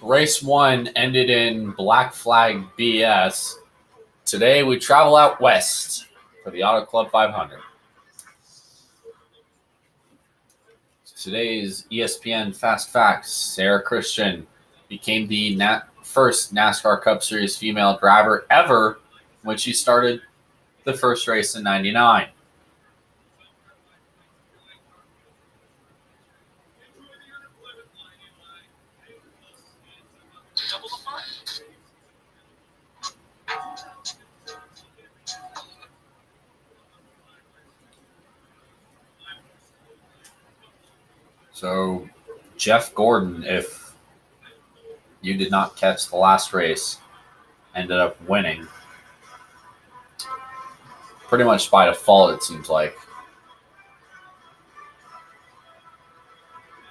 Race 1 ended in black flag BS. Today we travel out west for the Auto Club 500. Today's ESPN Fast Facts: Sarah Christian became the first NASCAR Cup Series female driver ever when she started the first race in '99. So, Jeff Gordon, if you did not catch the last race, ended up winning. Pretty much by default, it seems like.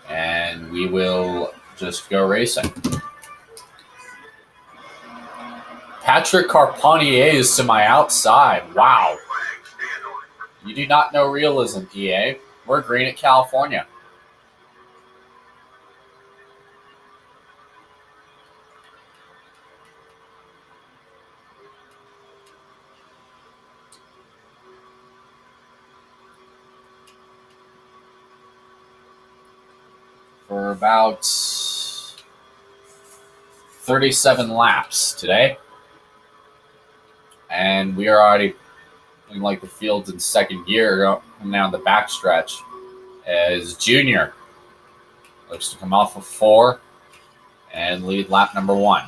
And we will just go racing. Patrick Carpentier is to my outside. Wow. You do not know realism, EA. We're green at California. For about 37 laps today. And we are already looking like the field's in second gear coming down the backstretch as Junior looks to come off of 4 and lead lap number 1.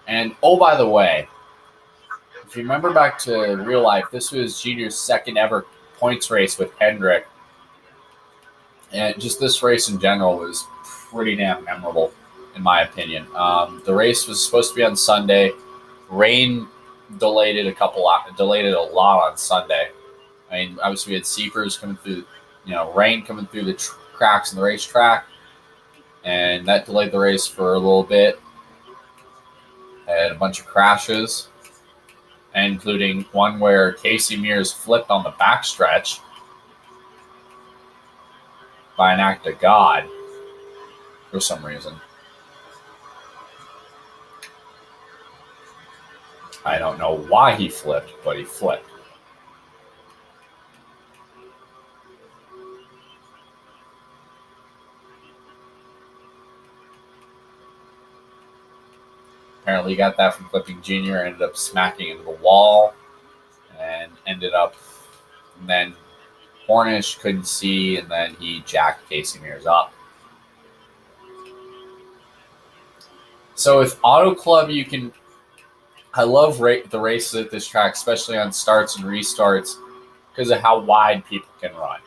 And oh, by the way, if you remember back to real life, this was Junior's second ever points race with Hendrick. And just this race in general was pretty damn memorable, in my opinion. The race was supposed to be on Sunday. Rain delayed it a lot on Sunday. I mean, obviously we had seepers coming through, rain coming through the cracks in the racetrack, and that delayed the race for a little bit. Had a bunch of crashes, including one where Casey Mears flipped on the backstretch by an act of God for some reason. I don't know why he flipped, but he flipped. Apparently he got that from flipping Junior, ended up smacking into the wall, and then Hornish couldn't see, and then he jacked Casey Mears up. So with Auto Club, I love the races at this track, especially on starts and restarts, because of how wide people can run.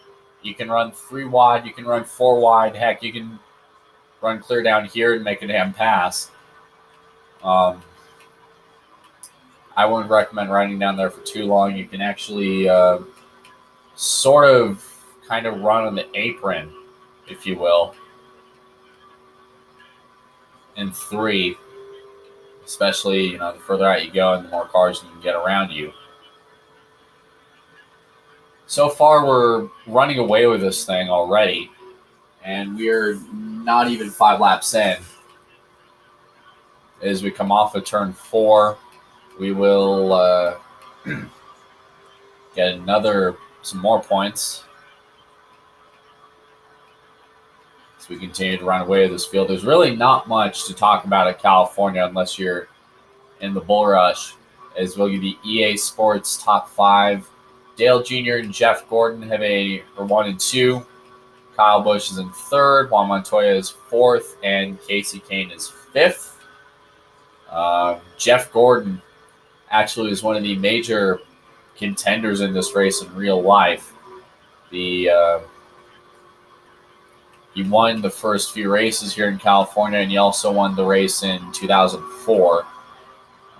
You can run 3 wide, you can run 4 wide, heck, you can run clear down here and make a damn pass. I wouldn't recommend riding down there for too long. You can actually kind of run on the apron, if you will, in 3. Especially, the further out you go and the more cars you can get around you. So far, we're running away with this thing already, and we're not even 5 laps in. As we come off of turn 4, we will get some more points. We continue to run away with this field. There's really not much to talk about at California unless you're in the bull rush, as we'll give you EA Sports top 5. Dale Jr. and Jeff Gordon are 1 and 2. Kyle Busch is in 3rd. Juan Montoya is 4th, and Casey Kane is 5th. Jeff Gordon actually is one of the major contenders in this race in real life. He won the first few races here in California, and he also won the race in 2004.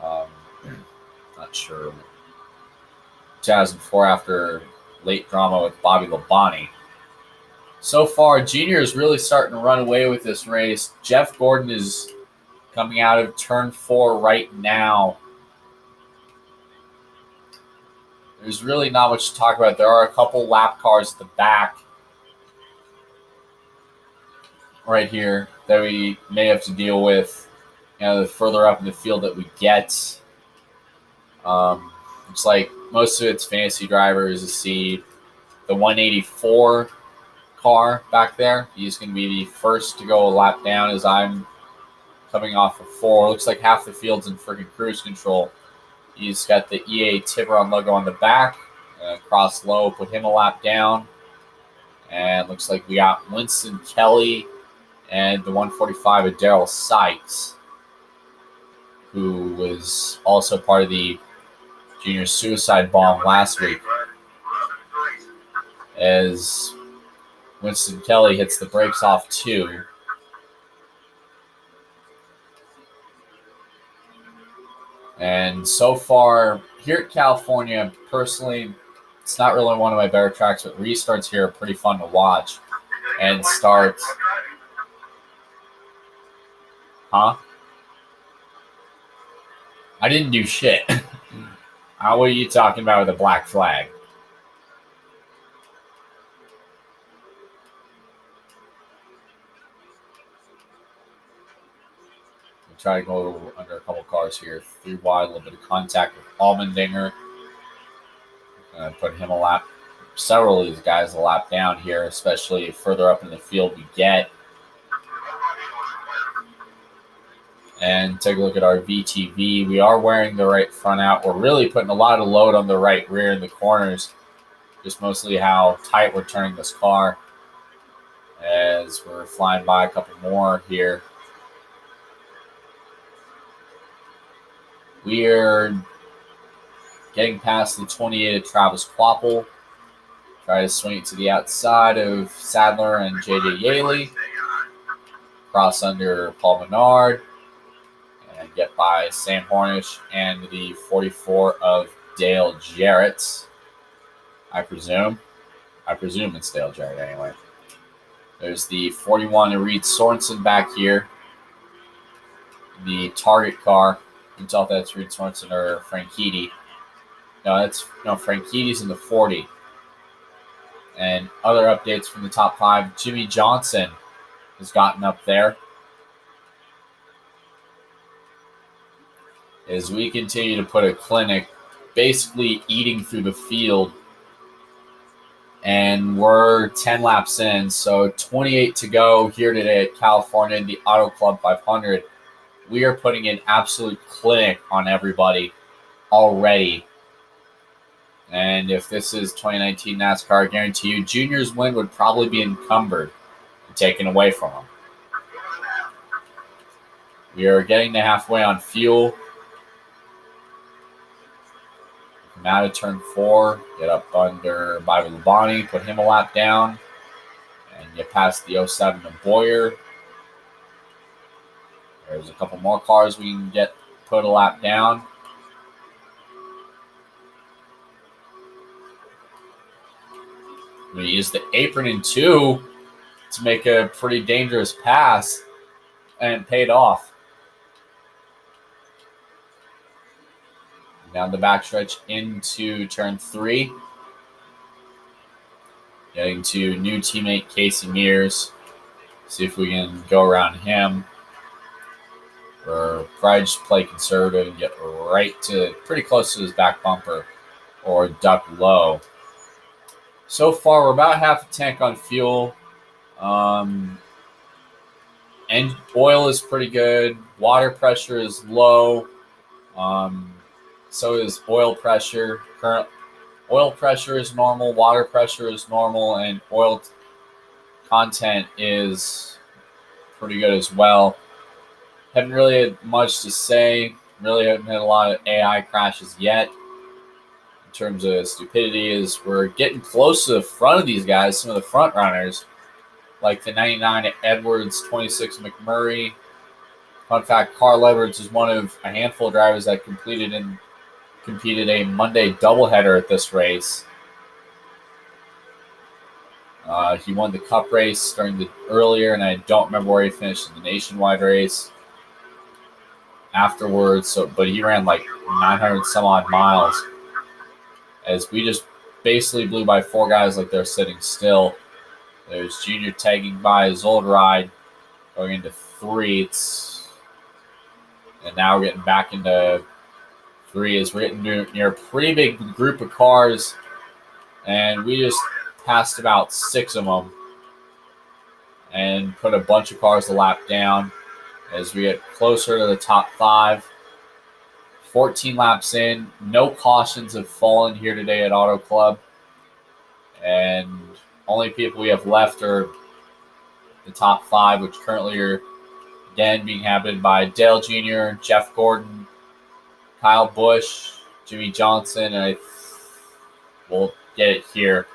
Not sure. 2004 after late drama with Bobby Labonte. So far, Junior is really starting to run away with this race. Jeff Gordon is coming out of turn 4 right now. There's really not much to talk about. There are a couple lap cars at the back right here that we may have to deal with. The further up in the field that we get, looks like most of it's fantasy drivers. You see the 184 car back there. He's going to be the first to go a lap down as I'm coming off of 4. Looks like half the field's in freaking cruise control. He's got the EA Tiburon logo on the back. Cross low, put him a lap down. And looks like we got Winston Kelly and the 145 of Daryl Sykes, who was also part of the junior suicide bomb last week, as Winston Kelly hits the brakes off 2. And so far, here at California, personally, it's not really one of my better tracks, but restarts here are pretty fun to watch. And starts. Huh? I didn't do shit. What are you talking about with a black flag? Try to go under a couple cars here. 3 wide, a little bit of contact with Allmendinger. Put him a lap. Several of these guys a lap down here, especially further up in the field we get. And take a look at our VTV. We are wearing the right front out. We're really putting a lot of load on the right rear in the corners. Just mostly how tight we're turning this car. As we're flying by a couple more here. We're getting past the 28 of Travis Quapple. Try to swing it to the outside of Sadler and JJ Yaley. Cross under Paul Menard. And get by Sam Hornish and the 44 of Dale Jarrett. I presume. It's Dale Jarrett anyway. There's the 41 of Reed Sorensen back here. The target car. You can tell if that's Reed Sorensen or Franchitti. Franchitti's in the 40. And other updates from the top 5. Jimmy Johnson has gotten up there. As we continue to put a clinic, basically eating through the field. And we're 10 laps in, so 28 to go here today at California in the Auto Club 500. We are putting an absolute clinic on everybody already. And if this is 2019 NASCAR, I guarantee you Junior's win would probably be encumbered and taken away from him. We are getting to halfway on fuel. Come out of turn 4, get up under Bobby Labonte, put him a lap down, and get past the 07 of Boyer. There's a couple more cars we can get put a lap down. We use the apron in 2 to make a pretty dangerous pass, and it paid off. Down the backstretch into turn 3. Getting to new teammate Casey Mears. See if we can go around him. Or probably just play conservative and get right to pretty close to his back bumper or duck low. So far, we're about half a tank on fuel. And oil is pretty good. Water pressure is low. So is oil pressure. Current oil pressure is normal. Water pressure is normal. And oil content is pretty good as well. Haven't really had much to say. Really haven't had a lot of AI crashes yet. In terms of stupidity, is we're getting close to the front of these guys, some of the front runners, like the 99 at Edwards, 26 McMurray. Fun fact, Carl Edwards is one of a handful of drivers that competed a Monday doubleheader at this race. He won the Cup race during the earlier, and I don't remember where he finished in the nationwide race afterwards. But he ran like 900 some odd miles. As we just basically blew by 4 guys like they're sitting still. There's Junior tagging by his old ride. going into 3. And now we're getting back into 3 as we're getting near a pretty big group of cars. And we just passed about 6 of them and put a bunch of cars a lap down as we get closer to the top 5. 14 laps in. No cautions have fallen here today at Auto Club. And only people we have left are the top 5, which currently are again being inhabited by Dale Jr., Jeff Gordon, Kyle Busch, Jimmy Johnson, and we'll get it here.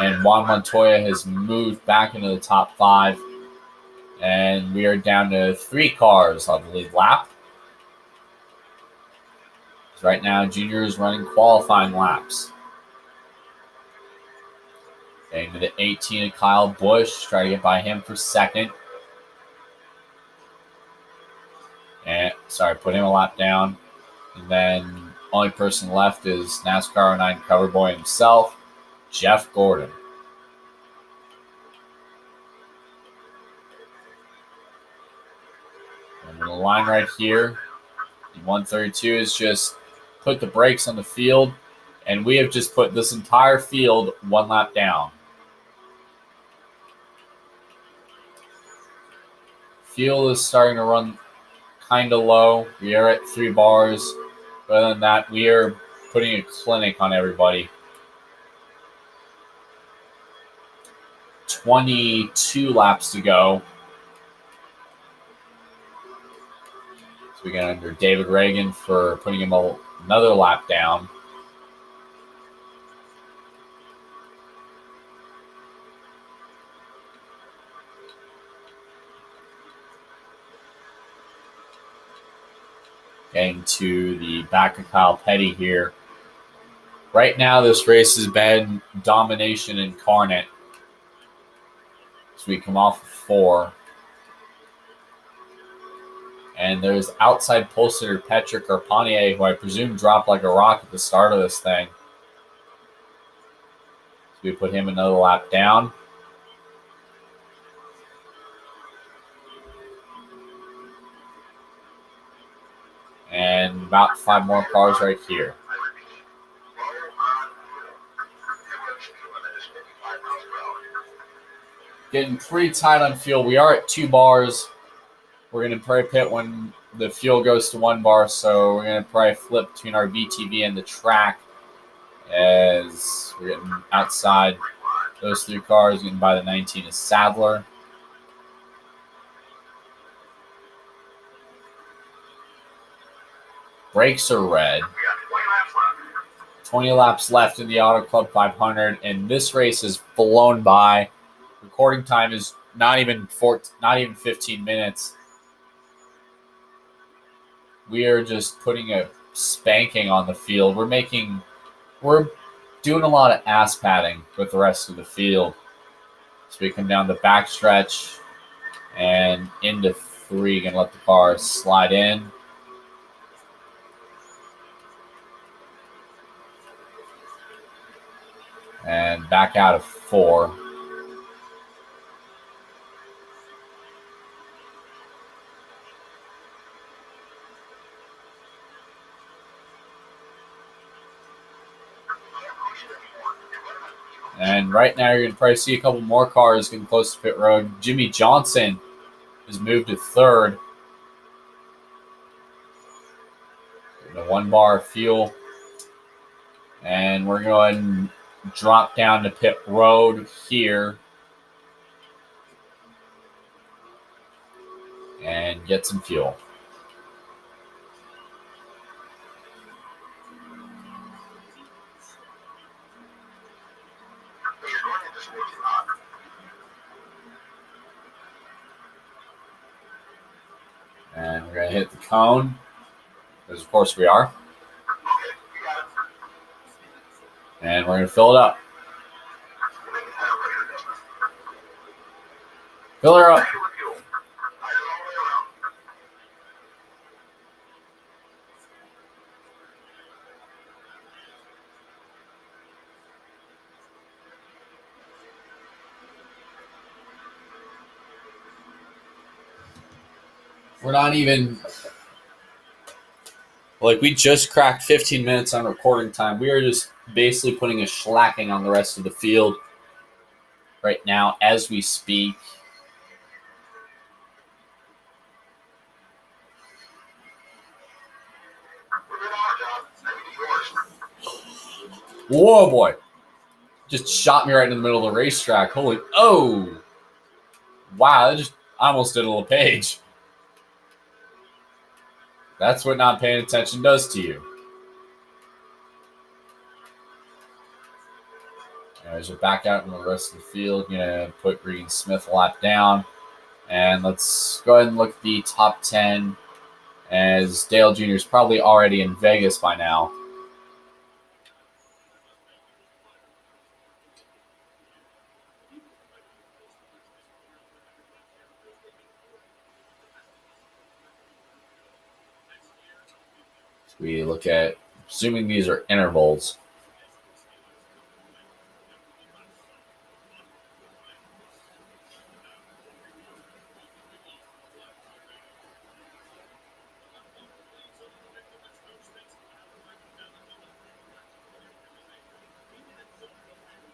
And Juan Montoya has moved back into the top 5. And we are down to 3 cars on the lead lap. Right now, Junior is running qualifying laps. Getting to the 18 of Kyle Busch, trying to get by him for second. And put him a lap down. And then only person left is NASCAR 09 cover boy himself, Jeff Gordon. And the line right here, 132 is just put the brakes on the field, and we have just put this entire field 1 lap down. Fuel is starting to run kind of low. We are at 3 bars. But other than that, we are putting a clinic on everybody. 22 laps to go. So we got under David Reagan for putting him another lap down. Getting to the back of Kyle Petty here. Right now, this race has been domination incarnate. So we come off of 4. And there's outside pole sitter Patrick Carpentier, who I presume dropped like a rock at the start of this thing. So we put him another lap down. And about 5 more cars right here. Getting pretty tight on fuel. We are at 2 bars. We're going to probably pit when the fuel goes to 1 bar, so we're going to probably flip between our VTV and the track as we're getting outside those 3 cars. Getting by the 19 is Sadler. Brakes are red. 20 laps left in the Auto Club 500, and this race has blown by. Recording time is not even 15 minutes. We are just putting a spanking on the field. We're doing a lot of ass padding with the rest of the field. So we come down the backstretch and into 3, gonna let the car slide in. And back out of 4. And right now, you're going to probably see a couple more cars getting close to pit road. Jimmy Johnson has moved to 3rd. Getting a 1 bar of fuel. And we're going to drop down to pit road here. And get some fuel. And we're going to hit the cone, because of course we are. And we're going to fill it up. Fill her up. We're not even like we just cracked 15 minutes on recording time. We are just basically putting a shellacking on the rest of the field right now as we speak. Whoa, boy. Just shot me right in the middle of the racetrack. Holy, oh. Wow, that just almost did a little page. That's what not paying attention does to you. As we're back out in the rest of the field, gonna put Regan Smith a lap down. And let's go ahead and look at the top 10, as Dale Jr. is probably already in Vegas by now. So we look at, assuming these are intervals.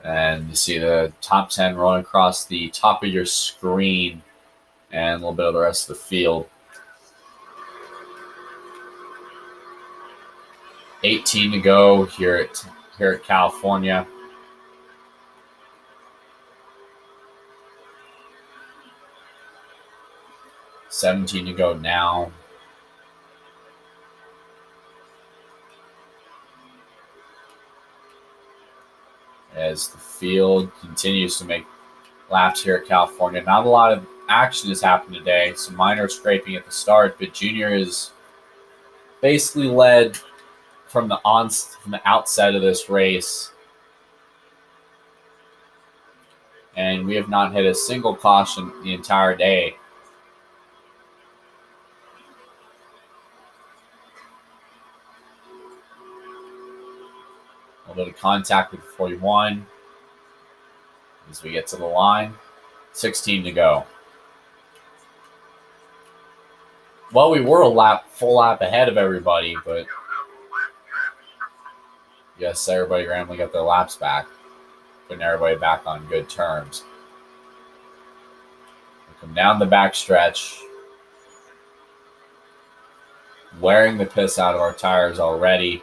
And you see the top 10 rolling across the top of your screen and a little bit of the rest of the field. 18 to go here at California. $17 to go now. As the field continues to make laps here at California. Not a lot of action has happened today. Some minor scraping at the start, but Junior is basically led from the outset of this race. And we have not hit a single caution the entire day. A little bit of contact with 41 as we get to the line. 16 to go. Well, we were a full lap ahead of everybody, but yes, everybody randomly got their laps back, putting everybody back on good terms. We come down the backstretch, wearing the piss out of our tires already.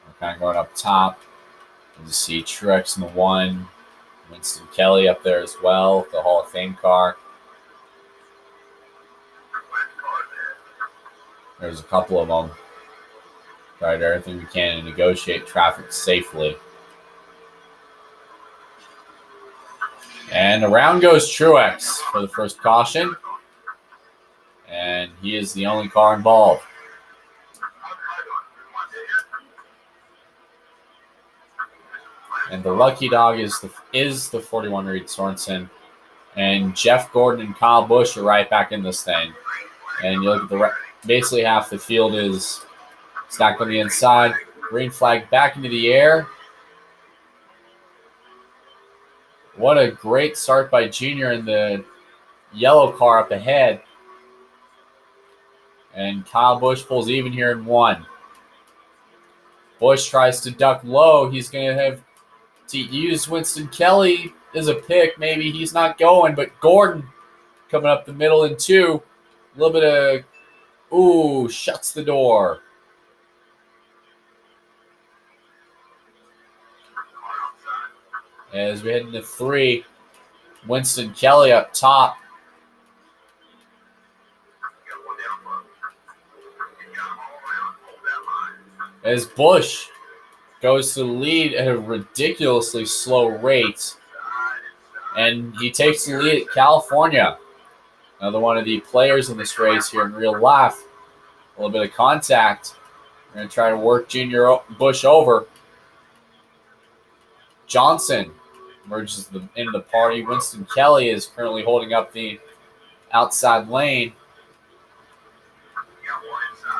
We're kind of going up top. You see Truex in the 1, Winston Kelly up there as well, the Hall of Fame car. There's a couple of them. Try to do everything we can to negotiate traffic safely. And around goes Truex for the first caution. And he is the only car involved. And the lucky dog is the 41 Reed Sorensen. And Jeff Gordon and Kyle Busch are right back in this thing. And you look at basically half the field is stacked on the inside. Green flag back into the air. What a great start by Junior in the yellow car up ahead. And Kyle Busch pulls even here in 1. Busch tries to duck low. He's going to have to use Winston Kelly as a pick. Maybe he's not going, but Gordon coming up the middle in 2. A little bit of, shuts the door. As we head into 3, Winston Kelly up top. As Busch goes to the lead at a ridiculously slow rate. And he takes the lead at California. Another one of the players in this race here in real life. A little bit of contact. We're going to try to work Junior Busch over. Johnson emerges into the party. Winston Kelly is currently holding up the outside lane.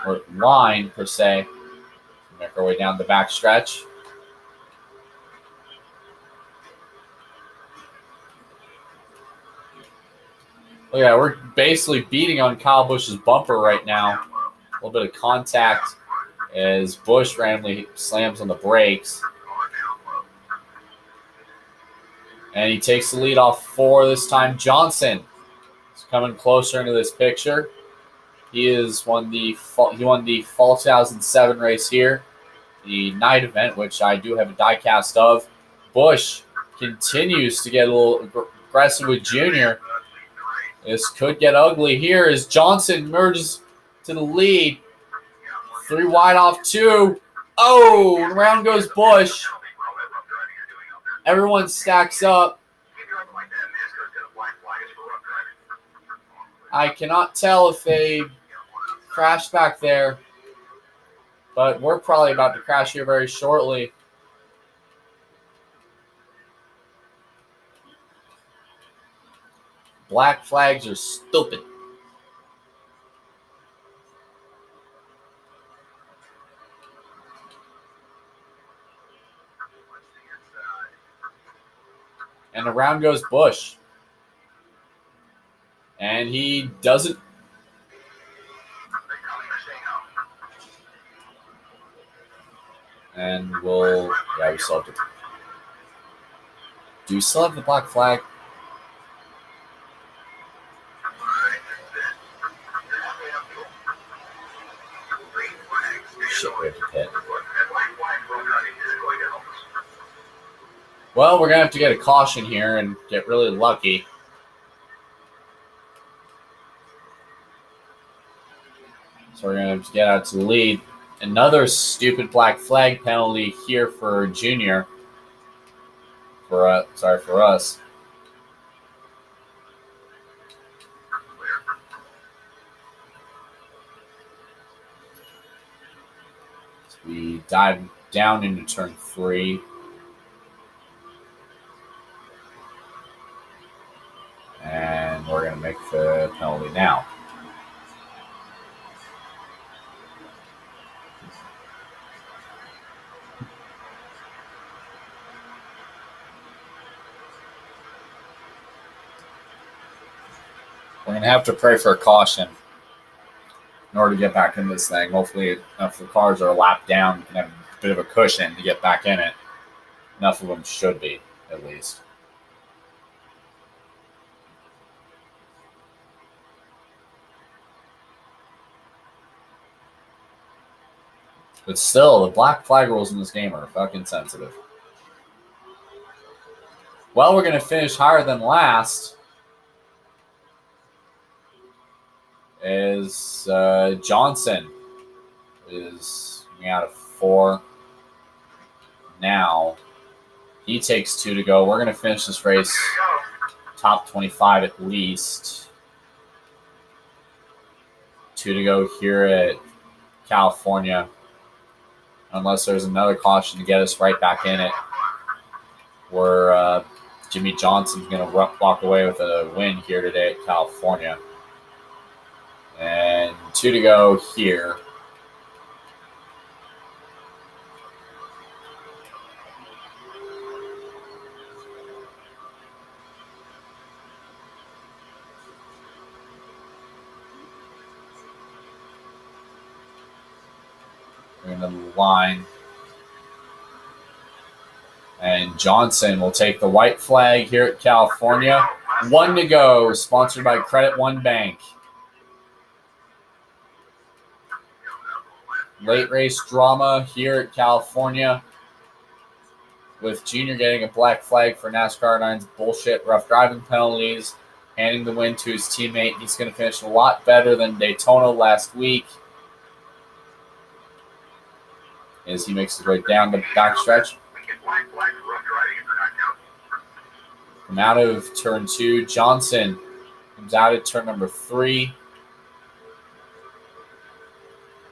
Or line, per se. Make our way down the back stretch. Look at that. We're basically beating on Kyle Busch's bumper right now. A little bit of contact as Busch randomly slams on the brakes. And he takes the lead off 4 this time. Johnson is coming closer into this picture. He won the fall 2007 race here, the night event, which I do have a diecast of. Busch continues to get a little aggressive with Junior. This could get ugly here as Johnson merges to the lead. 3 wide off 2. Oh, round goes Busch. Everyone stacks up. I cannot tell if they crashed back there, but we're probably about to crash here very shortly. Black flags are stupid. And around goes Busch. And he doesn't. And we'll. Yeah, we still have to. Do we still have the black flag? Shit, we have to pit. Well, we're going to have to get a caution here and get really lucky. So we're going to have to get out to the lead. Another stupid black flag penalty here for Junior. For us. So we dive down into turn 3. And we're going to make the penalty now. We're going to have to pray for a caution in order to get back in this thing. Hopefully, if the cars are a lap down, we can have a bit of a cushion to get back in it. Enough of them should be, at least. But still, the black flag rules in this game are fucking sensitive. Well, we're going to finish higher than last. Is Johnson is out of 4 now. He takes 2 to go. We're going to finish this race top 25 at least. 2 to go here at California. Unless there's another caution to get us right back in it. Where Jimmy Johnson's going to walk away with a win here today at California. And 2 to go here. We're in the line. And Johnson will take the white flag here at California. 1 to go, sponsored by Credit One Bank. Late race drama here at California, with Junior getting a black flag for NASCAR 9's bullshit rough driving penalties, handing the win to his teammate. He's going to finish a lot better than Daytona last week as he makes his way down the backstretch. From out of turn 2, Johnson comes out at turn number 3.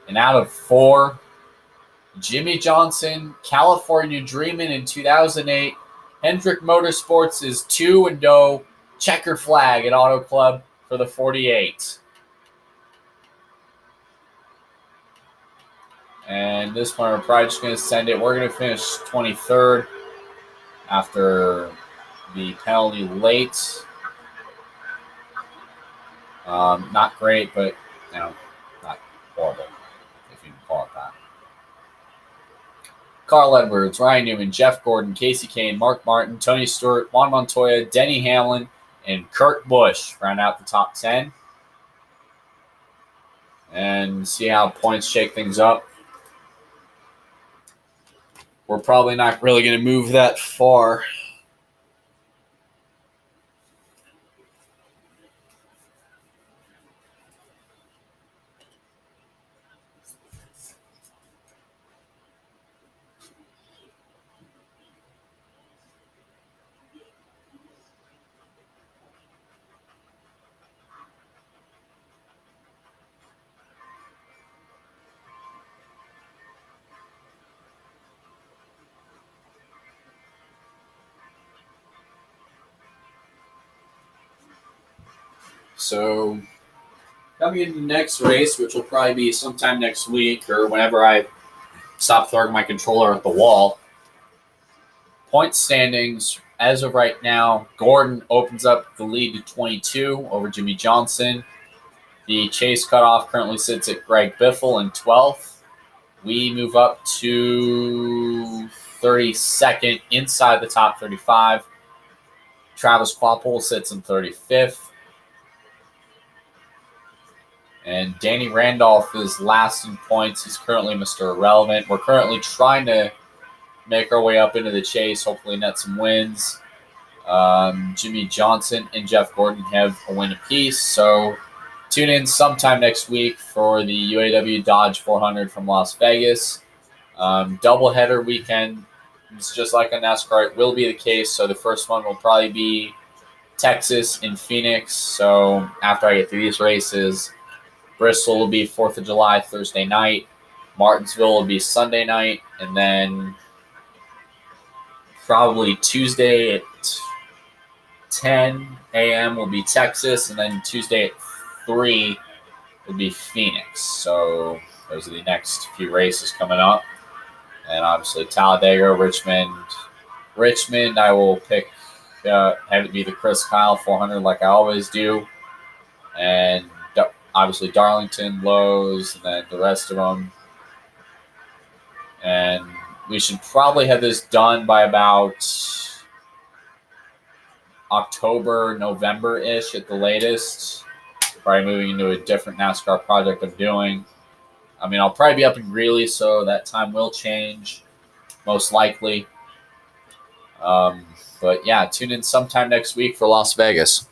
And out of 4, Jimmy Johnson, California Dreamin' in 2008. Hendrick Motorsports is 2-0. Checker flag at Auto Club for the 48. And this one, we're probably just going to send it. We're going to finish 23rd after the penalty late. Not great, but not horrible, if you can call it that. Carl Edwards, Ryan Newman, Jeff Gordon, Casey Kane, Mark Martin, Tony Stewart, Juan Montoya, Denny Hamlin, and Kurt Busch round out the top 10. And see how points shake things up. We're probably not really going to move that far. So, coming into the next race, which will probably be sometime next week or whenever I stop throwing my controller at the wall. Point standings, as of right now, Gordon opens up the lead to 22 over Jimmy Johnson. The chase cutoff currently sits at Greg Biffle in 12th. We move up to 32nd inside the top 35. Travis Kvapil sits in 35th. And Danny Randolph is last in points. He's currently Mr. Irrelevant. We're currently trying to make our way up into the chase, hopefully net some wins. Jimmy Johnson and Jeff Gordon have a win apiece. So tune in sometime next week for the UAW Dodge 400 from Las Vegas. Doubleheader weekend. It's just like on NASCAR. It will be the case. So the first one will probably be Texas and Phoenix. So after I get through these races, Bristol will be 4th of July, Thursday night. Martinsville will be Sunday night. And then probably Tuesday at 10 a.m. will be Texas. And then Tuesday at 3 will be Phoenix. So those are the next few races coming up. And obviously Talladega, Richmond. Richmond, I will pick, have it be the Chris Kyle 400 like I always do. And obviously Darlington, Lowe's, and then the rest of them. And we should probably have this done by about October, November-ish at the latest. Probably moving into a different NASCAR project I'm doing. I mean, I'll probably be up in Greeley, so that time will change, most likely. But yeah, tune in sometime next week for Las Vegas.